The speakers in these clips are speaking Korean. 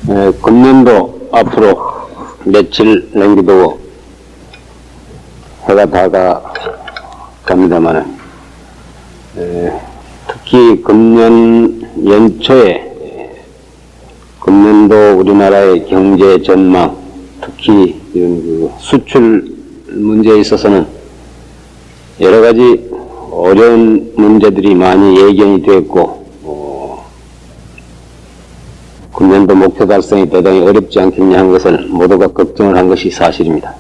금년도 앞으로 며칠 남기도 해가 다가갑니다만, 특히 금년 연초에 금년도 우리나라의 경제 전망, 특히 이런 수출 문제에 있어서는 여러 가지 어려운 문제들이 많이 예견이 되었고, 금년도 목표 달성이 대단히 어렵지 않겠냐 한 것을 모두가 걱정을 한 것이 사실입니다.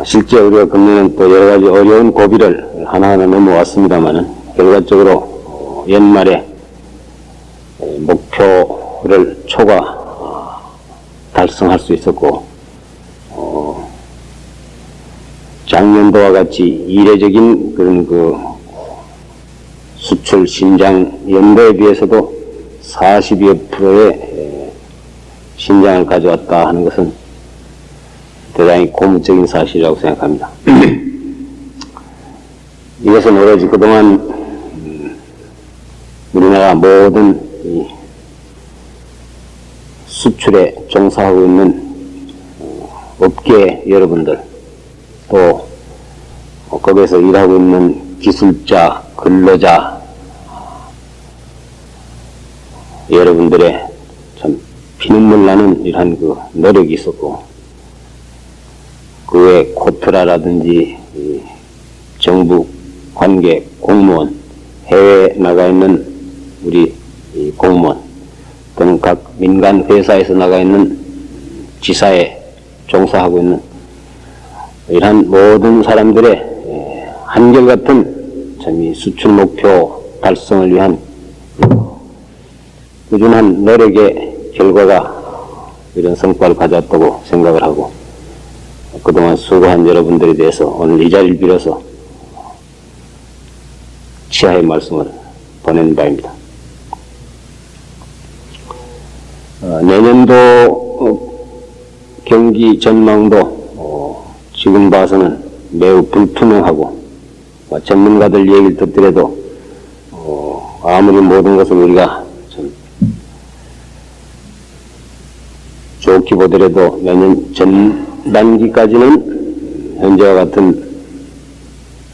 실제 우리가 금년은 또 여러 가지 어려운 고비를 하나하나 넘어왔습니다만은, 결과적으로 연말에 목표를 초과 달성할 수 있었고, 작년도와 같이 이례적인 그런 수출 신장 연도에 비해서도 40여 %의 신장을 가져왔다 하는 것은 대단히 고무적인 사실이라고 생각합니다. 이것은 오로지 그동안 우리나라 모든 수출에 종사하고 있는 업계 여러분들, 또 거기에서 일하고 있는 기술자, 근로자 여러분들의 참 피눈물 나는 이러한 노력이 있었고, 그 외 코트라라든지 정부 관계 공무원, 해외에 나가 있는 우리 공무원 또는 각 민간 회사에서 나가 있는 지사에 종사하고 있는 이러한 모든 사람들의 한결같은 참 이 수출 목표 달성을 위한 꾸준한 노력의 결과가 이런 성과를 가져왔다고 생각을 하고, 그동안 수고한 여러분들에 대해서 오늘 이 자리를 빌어서 치하의 말씀을 보낸 바입니다. 내년도 경기 전망도 지금 봐서는 매우 불투명하고, 전문가들 얘기를 듣더라도 아무리 모든 것을 우리가 좀 좋게 보더라도 내년 전반기까지는 현재와 같은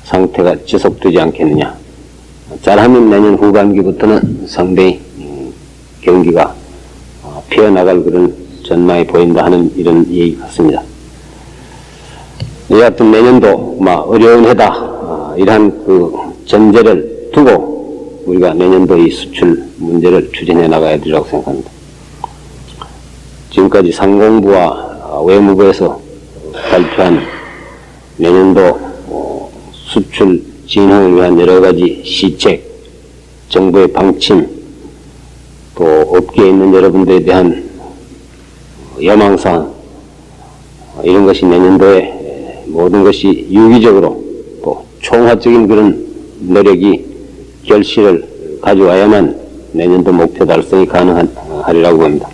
상태가 지속되지 않겠느냐. 잘하면 내년 후반기부터는 상당히 경기가 피어나갈 그런 전망이 보인다 하는 이런 얘기 같습니다. 여하튼 내년도 어려운 해다, 이러한 전제를 두고 우리가 내년도 이 수출 문제를 추진해 나가야 되리라고 생각합니다. 지금까지 상공부와 외무부에서 발표한 내년도 수출 진흥을 위한 여러 가지 시책, 정부의 방침, 또 업계에 있는 여러분들에 대한 여망사항, 이런 것이 내년도에 모든 것이 유기적으로 또 총화적인 그런 노력이 결실을 가져와야만 내년도 목표 달성이 가능하리라고 봅니다.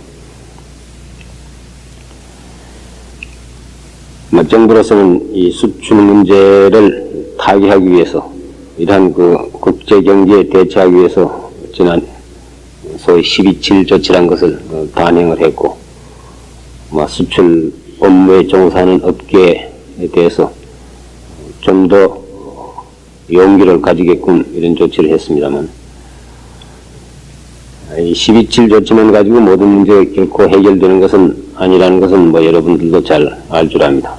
정부로서는 이 수출 문제를 타개하기 위해서, 이러한 국제경제에 대처하기 위해서 지난 소위 12.7 조치란 것을 단행을 했고, 수출 업무에 종사하는 업계에 대해서 좀 더 용기를 가지게끔 이런 조치를 했습니다만, 이 12.7 조치만 가지고 모든 문제가 결코 해결되는 것은 아니라는 것은 여러분들도 잘 알 줄 압니다.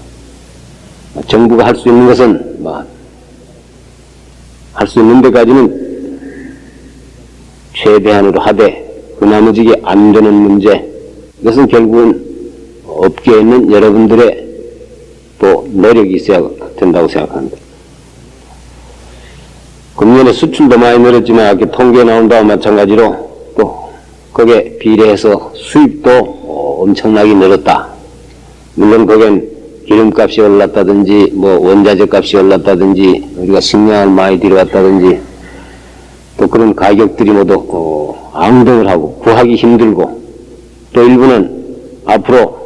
정부가 할 수 있는 것은 할 수 있는 데까지는 최대한으로 하되, 그 나머지게 안 되는 문제, 이것은 결국은 업계에 있는 여러분들의 또 노력이 있어야 된다고 생각합니다. 금년에 수출도 많이 늘었지만 아까 통계에 나온 바와 마찬가지로 또 거기에 비례해서 수입도 엄청나게 늘었다. 물론 거긴 기름값이 올랐다든지 원자재 값이 올랐다든지 우리가 식량을 많이 들여왔다든지 또 그런 가격들이 모두 앙등을 하고 구하기 힘들고, 또 일부는 앞으로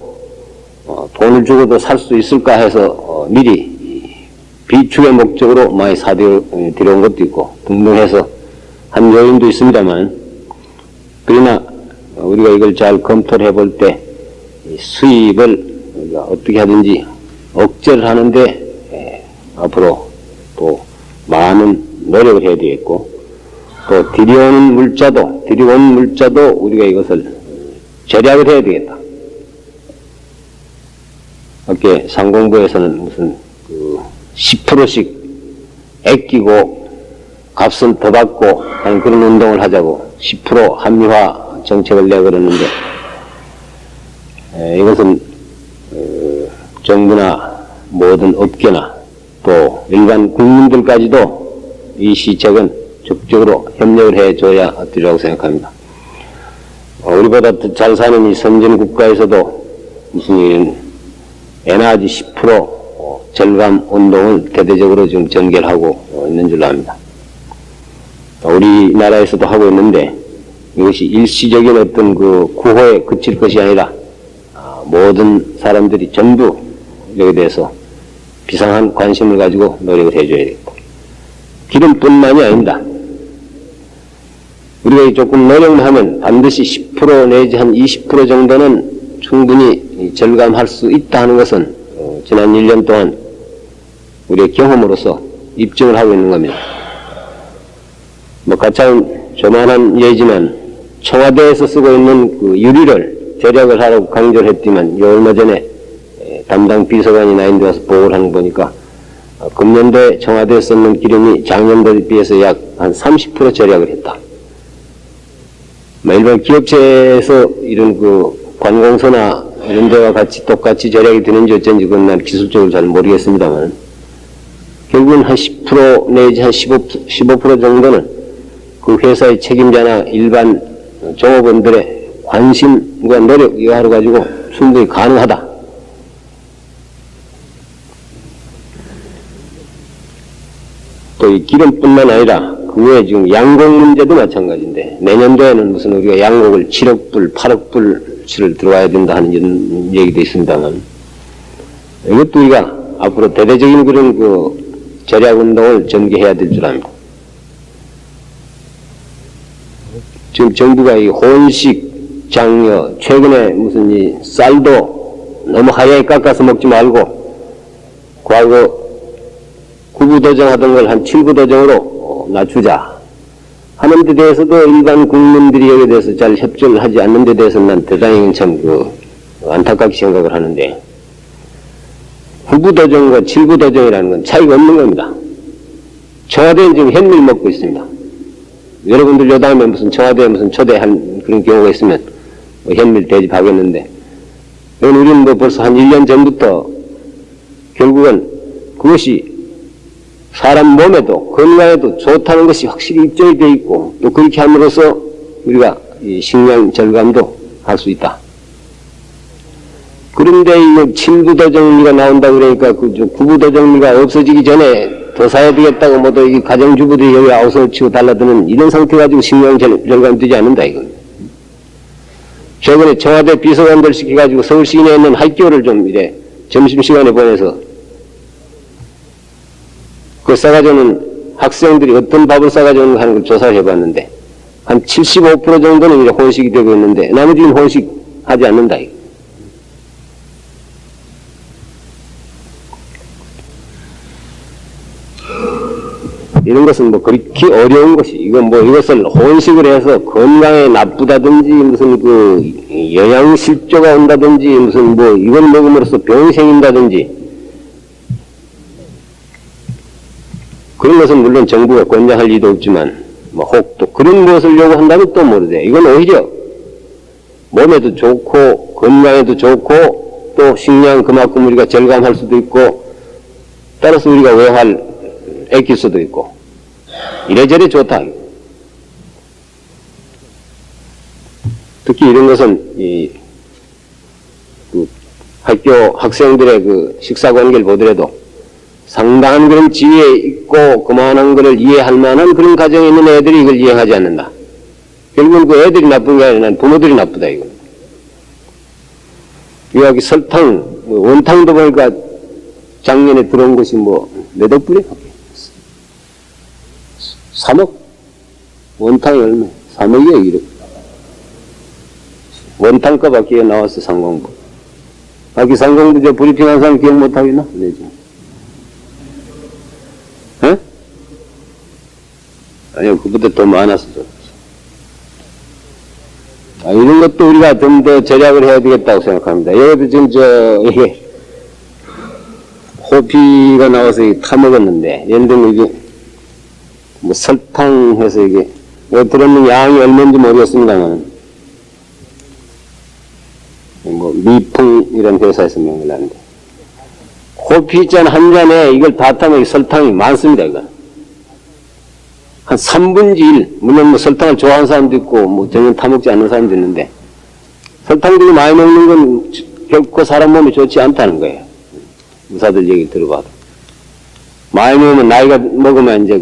돈을 주고도 살 수 있을까 해서 미리 비축의 목적으로 많이 사들여온 것도 있고 등등 해서 한 요인도 있습니다만, 그러나 우리가 이걸 잘 검토를 해볼 때 수입을 우리가 어떻게 하든지 억제를 하는데 앞으로 또 많은 노력을 해야 되겠고, 또 들여오는 물자도 우리가 이것을 절약을 해야 되겠다. 아까 상공부에서는 무슨 10%씩 아끼고 값은 더 받고 하는 그런 운동을 하자고 10% 한미화 정책을 내고 그러는데, 이것은 정부나 모든 업계나 또 일반 국민들까지도 이 시책은 적극적으로 협력을 해줘야 되리라고 생각합니다. 우리보다 더 잘 사는 이 선진 국가에서도 무슨 이런 에너지 10% 절감 운동을 대대적으로 지금 전개하고 있는 줄로 압니다. 우리나라에서도 하고 있는데 이것이 일시적인 어떤 그 구호에 그칠 것이 아니라 모든 사람들이 전부 여기에 대해서 비상한 관심을 가지고 노력을 해줘야 되겠다. 기름뿐만이 아닙니다. 우리가 조금 노력만 하면 반드시 10% 내지 한 20% 정도는 충분히 절감할 수 있다 하는 것은 지난 1년 동안 우리의 경험으로서 입증을 하고 있는 겁니다. 가장 조만한 예지만 청와대에서 쓰고 있는 그 유리를 절약을 하라고 강조를 했지만 얼마 전에 담당 비서관이 나인데 와서 보고를 하는 거 보니까 금년도에 청와대에 썼는 기름이 작년도에 비해서 약 한 30% 절약을 했다. 일반 기업체에서 이런 그 관공서나 이런 데와 같이 똑같이 절약이 되는지 어쩐지 그건 난 기술적으로 잘 모르겠습니다만, 결국은 한 10% 내지 한 15% 정도는 그 회사의 책임자나 일반 종업원들의 관심과 노력 이거 하러 가지고 충분히 가능하다. 또 이 기름뿐만 아니라 그 외에 지금 양곡 문제도 마찬가지인데, 내년도에는 무슨 우리가 양곡을 7억 불, 8억 불치를 들어와야 된다 하는 이런 얘기도 있습니다만, 이것도 우리가 앞으로 대대적인 그런 그 절약 운동을 전개해야 될 줄 압니다. 지금 정부가 이 혼식 장려, 최근에 무슨 이 쌀도 너무 하얗게 깎아서 먹지 말고, 과거 구부도정 하던 걸 한 7부도정으로 낮추자 하는 데 대해서도 일반 국민들이 여기에 대해서 잘 협조를 하지 않는 데 대해서는 난 대단히 참 안타깝게 생각을 하는데, 구부도정과 7부도정이라는 건 차이가 없는 겁니다. 청와대는 지금 햇밀 먹고 있습니다. 여러분들 요다음에 무슨 청와대에 무슨 초대한 그런 경우가 있으면 햇밀 대집하겠는데, 우리는 벌써 한 1년 전부터 결국은 그것이 사람 몸에도 건강에도 좋다는 것이 확실히 입증이 되어 있고, 또 그렇게 함으로써 우리가 이 식량 절감도 할 수 있다. 그런데 이 7부도 정리가 나온다 그러니까 그 9부도 정리가 없어지기 전에 더 사야 되겠다고 모두 이 가정주부들이 여기 아우성을 치고 달라드는 이런 상태 가지고 식량 절감 되지 않는다 이겁니다. 최근에 청와대 비서관들 시켜가지고 서울 시내에 있는 학교를 좀 이래 점심시간에 보내서 그 싸가지고는 학생들이 어떤 밥을 싸가지고 하는 걸 조사를 해봤는데 한 75% 정도는 이제 혼식이 되고 있는데 나머지는 혼식 하지 않는다. 이런 것은 그렇게 어려운 것이, 이것을 혼식을 해서 건강에 나쁘다든지 무슨 영양실조가 온다든지 무슨 이걸 먹음으로써 병이 생긴다든지 그런 것은 물론 정부가 권장할 리도 없지만, 혹 또 그런 것을 요구한다면 또 모르되, 이건 오히려 몸에도 좋고, 건강에도 좋고, 또 식량 그만큼 우리가 절감할 수도 있고, 따라서 우리가 외화를 아낄 수도 있고, 이래저래 좋다. 특히 이런 것은, 학교 학생들의 식사 관계를 보더라도, 상당한 그런 지위에 있고 그만한 것을 이해할 만한 그런 가정에 있는 애들이 이걸 이해하지 않는다. 결국은 그 애들이 나쁜 게 아니라 부모들이 나쁘다 이거. 여기 설탕, 원탕도 보니까 작년에 들어온 것이 몇 억 불이야? 3억? 원탕이 얼마? 3억이야 이렇게. 원탄가 밖에 나왔어, 상공부. 아기 상공부 저 브리핑한 사람 기억 못하겠나? 네, 지금. 에? 아니요, 그보다 더 많았어. 이런 것도 우리가 좀 더 절약을 해야 되겠다고 생각합니다. 여기도 지금 이게, 호피가 나와서 타먹었는데, 예를 들면 이게, 뭐 설탕해서 이게, 여기 들었는 양이 얼마인지 모르겠습니다만, 뭐, 미풍이라는 회사에서 명을 하는데, 호피잔 한 잔에 이걸 다 타면 설탕이 많습니다, 이건. 한 3분의 1, 물론 뭐 설탕을 좋아하는 사람도 있고, 뭐 전혀 타먹지 않는 사람도 있는데, 설탕들이 많이 먹는 건 결코 사람 몸에 좋지 않다는 거예요. 의사들 얘기 들어봐도. 많이 먹으면 나이가 먹으면 이제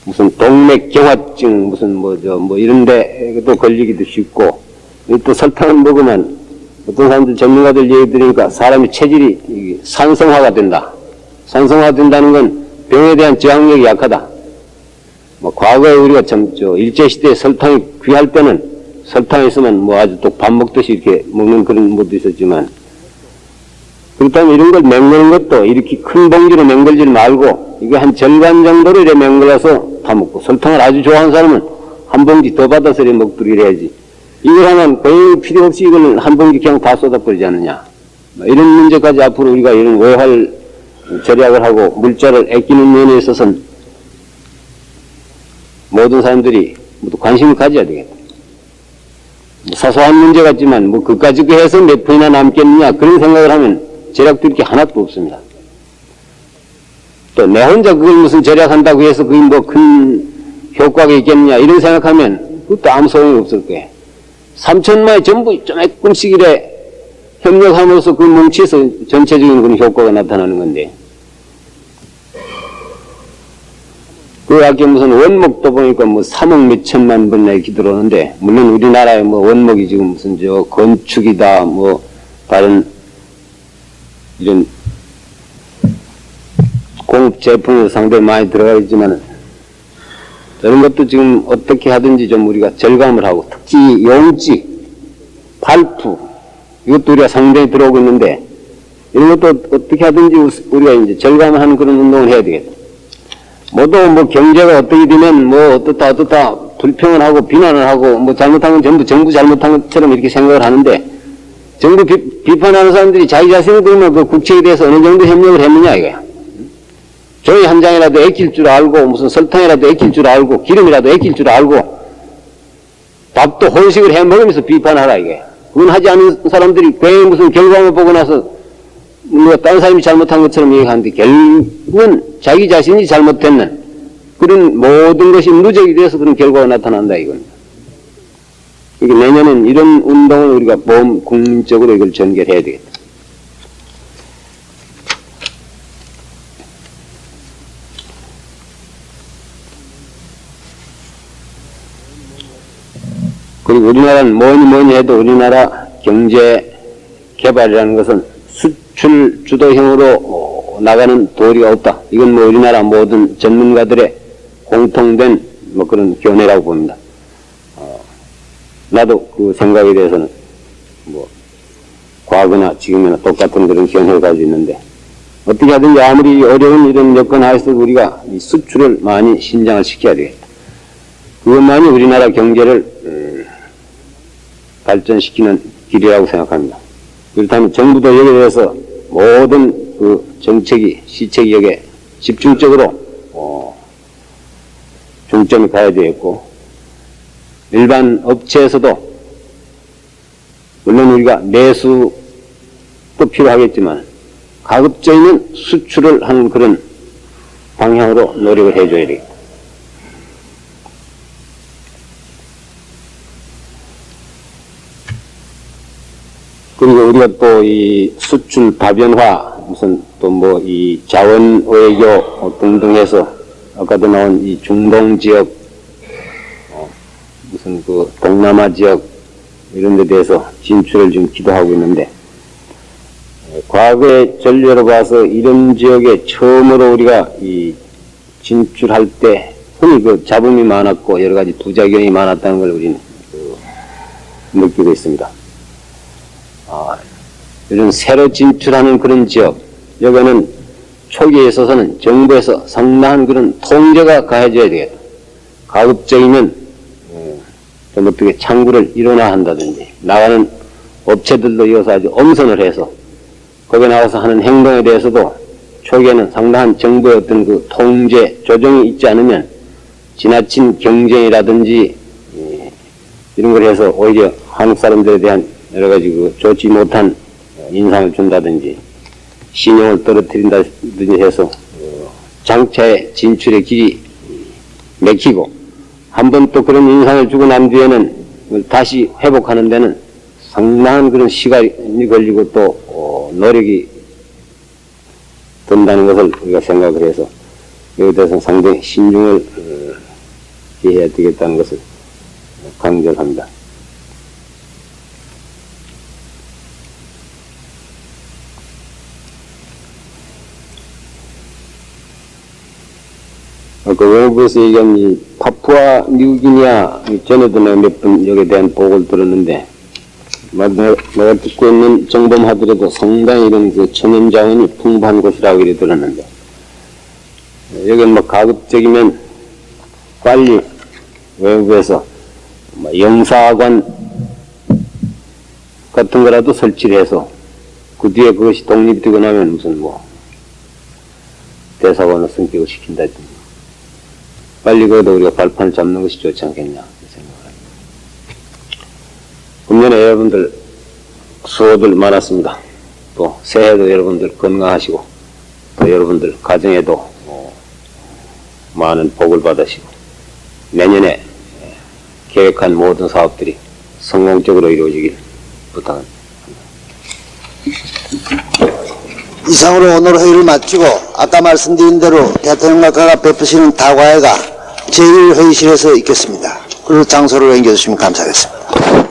무슨 동맥경화증, 무슨 이런데 또 걸리기도 쉽고, 또 설탕을 먹으면 어떤 사람들 전문가들 얘기 들으니까 사람이 체질이 산성화가 된다. 산성화 된다는 건 병에 대한 저항력이 약하다. 과거에 우리가 일제시대에 설탕이 귀할 때는 설탕이 있으면 아주 또 밥 먹듯이 이렇게 먹는 그런 것도 있었지만, 그렇다면 이런 걸 맹그는 것도 이렇게 큰 봉지로 맹글지 말고, 이게 한 절반 정도로 이렇게 맹글어서 다 먹고, 설탕을 아주 좋아하는 사람은 한 봉지 더 받아서 이렇게 먹도록 해야지. 이걸 하면 거의 필요 없이 이걸 한 봉지 그냥 다 쏟아버리지 않느냐. 이런 문제까지 앞으로 우리가 이런 외활 절약을 하고 물자를 아끼는 면에 있어서는 모든 사람들이 모두 관심을 가져야 되겠다. 사소한 문제 같지만 그까짓 거 해서 몇 푼이나 남겠느냐 그런 생각을 하면 절약될 게 하나도 없습니다. 또 내 혼자 그걸 무슨 절약한다고 해서 그게 큰 효과가 있겠느냐 이런 생각하면 그것도 아무 소용이 없을 거예요. 3천만이 전부 조금씩 이래 협력함으로써 그 뭉치에서 전체적인 그런 효과가 나타나는 건데, 그 아까 무슨 원목도 보니까 3억 몇천만 번 이렇게 들어오는데, 물론 우리나라에 원목이 지금 무슨 건축이다 다른 이런 공업 제품으로 상당히 많이 들어가 있지만, 이런 것도 지금 어떻게 하든지 좀 우리가 절감을 하고, 특히 용지, 발프, 이것도 우리가 상당히 들어오고 있는데, 이런 것도 어떻게 하든지 우리가 이제 절감을 하는 그런 운동을 해야 되겠다. 모두 경제가 어떻게 되면 어떻다 불평을 하고 비난을 하고 잘못한 건 전부 정부 잘못한 것처럼 이렇게 생각을 하는데, 정부 비판하는 사람들이 자기 자신을 그러면 그 국책에 대해서 어느 정도 협력을 했느냐 이거야. 종이 한 장이라도 아낄 줄 알고, 무슨 설탕이라도 아낄 줄 알고, 기름이라도 아낄 줄 알고, 밥도 혼식을 해 먹으면서 비판하라 이거야. 그건 하지 않은 사람들이 괜히 무슨 결과만 보고 나서 다른 사람이 잘못한 것처럼 얘기하는데, 결국은 자기 자신이 잘못했는 그런 모든 것이 누적이 돼서 그런 결과가 나타난다 이겁니다. 이게 내년엔 이런 운동을 우리가 국민적으로 이걸 전개해야 되겠다. 그리고 우리나라는 뭐니 해도 우리나라 경제 개발이라는 것은 수출 주도형으로 나가는 도리가 없다. 이건 우리나라 모든 전문가들의 공통된 그런 견해라고 봅니다. 나도 그 생각에 대해서는 과거나 지금이나 똑같은 그런 견해를 가지고 있는데, 어떻게 하든지 아무리 어려운 이런 여건 하에서 우리가 이 수출을 많이 신장을 시켜야 되겠다. 그것만이 우리나라 경제를 발전시키는 길이라고 생각합니다. 그렇다면 정부도 여기에 대해서 모든 그 정책이, 시책이 여기에 집중적으로 중점이 가야 되겠고, 일반 업체에서도 물론 우리가 내수도 필요하겠지만 가급적이면 수출을 하는 그런 방향으로 노력을 해줘야 되겠다. 그리고 우리가 또 이 수출 다변화, 무슨 또 이 자원 외교 등등 해서 아까도 나온 이 중동 지역, 무슨 그 동남아 지역 이런 데 대해서 진출을 지금 기도하고 있는데, 과거의 전례로 봐서 이런 지역에 처음으로 우리가 이 진출할 때 흔히 그 잡음이 많았고 여러 가지 부작용이 많았다는 걸 우리는 느끼고 있습니다. 이런 새로 진출하는 그런 지역, 여기는 초기에 있어서는 정부에서 상당한 그런 통제가 가해져야 되겠다. 가급적이면 좀 어떻게 창구를 일원화 한다든지, 나가는 업체들도 이어서 아주 엄선을 해서 거기에 나가서 하는 행동에 대해서도 초기에는 상당한 정부의 어떤 그 통제, 조정이 있지 않으면 지나친 경쟁이라든지 이런 걸 해서 오히려 한국 사람들에 대한 여러 가지 그 좋지 못한 인상을 준다든지 신용을 떨어뜨린다든지 해서 장차의 진출의 길이 막히고 한 번 또 그런 인상을 주고 난 뒤에는 다시 회복하는 데는 상당한 그런 시간이 걸리고 또 노력이 든다는 것을 우리가 생각을 해서 여기에 대해서 상당히 신중을 기해야 되겠다는 것을 강조를 합니다. 아까 외무부에서 얘기한 이 파푸아 뉴기니아 전에도 내가 몇 번 여기에 대한 보고를 들었는데 내가 듣고 있는 정범하더라도 상당히 이런 그 천연 자원이 풍부한 곳이라고 이래 들었는데 여기는 뭐 가급적이면 빨리 외부에서 뭐 영사관 같은 거라도 설치를 해서 그 뒤에 그것이 독립되고 나면 무슨 뭐 대사관을 성격을 시킨다든지 빨리 그래도 우리가 발판을 잡는 것이 좋지 않겠냐 생각합니다. 금년에 여러분들 수호들 많았습니다. 또 새해도 여러분들 건강하시고 또 여러분들 가정에도 많은 복을 받으시고 내년에 계획한 모든 사업들이 성공적으로 이루어지길 부탁합니다. 이상으로 오늘 회의를 마치고 아까 말씀드린 대로 대통령각하가 베푸시는 다과회가 제1회의실에서 있겠습니다. 그리고 장소를 옮겨주시면 감사하겠습니다.